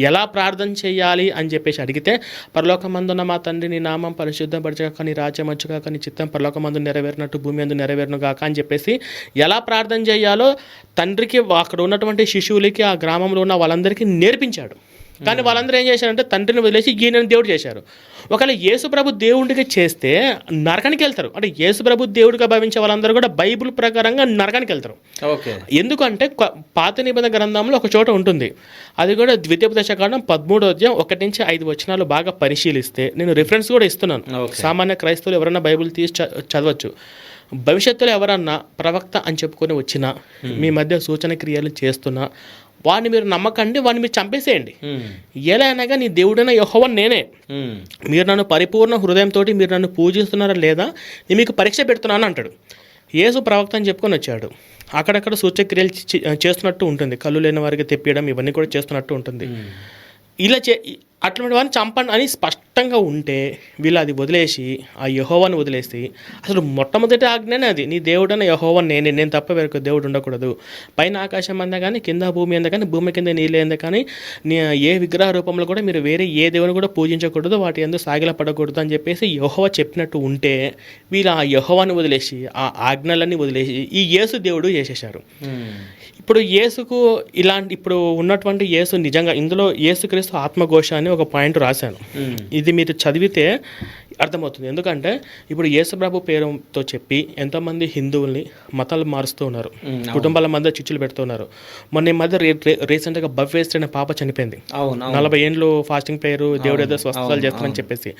ఎలా ప్రార్థన చేయాలి అని చెప్పేసి అడిగితే, పరలోకమందున్న మా తండ్రి నీ నామం పరిశుద్ధపరచగాక, నీ రాజ్యం వచ్చుగాక, నీ చిత్తం పరలోకమందు నెరవేరినట్టు భూమి అందు నెరవేరునుగాక అని చెప్పేసి ఎలా ప్రార్థన చేయాలో తండ్రికి అక్కడ ఉన్నటువంటి శిశువులకి, ఆ గ్రామంలో ఉన్న వాళ్ళందరికీ నేర్పించాడు. కానీ వాళ్ళందరూ ఏం చేశారంటే తండ్రిని వదిలేసి ఈయనని దేవుడు చేశారు. ఒకవేళ యేసుప్రభు దేవుడికి చేస్తే నరకానికి వెళ్తారు. అంటే యేసుప్రభు దేవుడిగా భావించే వాళ్ళందరూ కూడా బైబిల్ ప్రకారంగా నరకానికి వెళ్తారు. ఓకే. ఎందుకంటే పాత నిబంధన గ్రంథంలో ఒక చోట ఉంటుంది, అది కూడా ద్వితీయోపదేశకాండం 13 వచనాలు బాగా పరిశీలిస్తే, నేను రిఫరెన్స్ కూడా ఇస్తున్నాను, సామాన్య క్రైస్తవులు ఎవరైనా బైబిల్ తీసి చదవచ్చు. భవిష్యత్తులో ఎవరన్నా ప్రవక్త అని చెప్పుకొని వచ్చినా, మీ మధ్య సూచన క్రియలు చేస్తున్నా, వాడిని మీరు నమ్మకండి, వాడిని మీరు చంపేసేయండి. ఎలా అయినాగా నీ దేవుడైన యెహోవా నేనే, మీరు నన్ను పరిపూర్ణ హృదయంతో మీరు నన్ను పూజిస్తున్నారా లేదా నేను మీకు పరీక్ష పెడుతున్నాను అంటాడు. యేసు ప్రవక్త అని చెప్పుకొని వచ్చాడు. అక్కడక్కడ సూచక్రియలు చేస్తున్నట్టు ఉంటుంది, కళ్ళు లేని వారికి తెప్పియడం, ఇవన్నీ కూడా చేస్తున్నట్టు ఉంటుంది. ఇలా అటువంటి వారిని చంపండి అని స్పష్టంగా ఉంటే, వీళ్ళు అది వదిలేసి ఆ యెహోవాని వదిలేసి, అసలు మొట్టమొదటి ఆజ్ఞనే అది, నీ దేవుడైన యెహోవా నేనే, నేను తప్ప వేరొక దేవుడు ఉండకూడదు, పైన ఆకాశం అందా కానీ కింద భూమి అందా కానీ భూమి కింద నీళ్ళు అందా కానీ ఏ విగ్రహ రూపంలో కూడా మీరు వేరే ఏ దేవుని కూడా పూజించకూడదు, వాటి యందు సాగిల పడకూడదు అని చెప్పేసి యెహోవా చెప్పినట్టు ఉంటే, వీళ్ళు ఆ యెహోవాని వదిలేసి ఆ ఆజ్ఞలన్నీ వదిలేసి ఈ యేసు దేవుడు చేసేశారు. ఇప్పుడు యేసుకు ఇప్పుడు ఉన్నటువంటి యేసు నిజంగా, ఇందులో యేసుక్రీస్తు ఆత్మఘోష అని ఒక పాయింట్ రాశాను. ఇది మీరు చదివితే అర్థమవుతుంది. ఎందుకంటే ఇప్పుడు యేసుప్రభు పేరుతో చెప్పి ఎంతోమంది హిందువుల్ని మతాలు మారుస్తూ ఉన్నారు, కుటుంబాల మధ్య చిచ్చులు పెడుతున్నారు. మొన్న ఈ మధ్య రీసెంట్గా బఫేస్ట్ అనే పాప చనిపోయింది. 40 ఏండ్లు ఫాస్టింగ్ పేరు, దేవుడు ఏదో స్వస్థతలు చేస్తానని చెప్పేసి.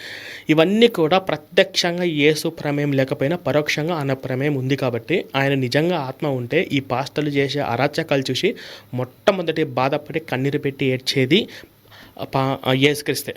ఇవన్నీ కూడా ప్రత్యక్షంగా యేసు ప్రమేయం లేకపోయినా పరోక్షంగా ఆయన ప్రమేయం ఉంది. కాబట్టి ఆయన నిజంగా ఆత్మ ఉంటే ఈ పాస్టర్లు చేసే అరాచకాలు చూసి మొట్టమొదటి బాధపడి కన్నీరు పెట్టి ఏడ్చేది యేసుక్రీస్తే.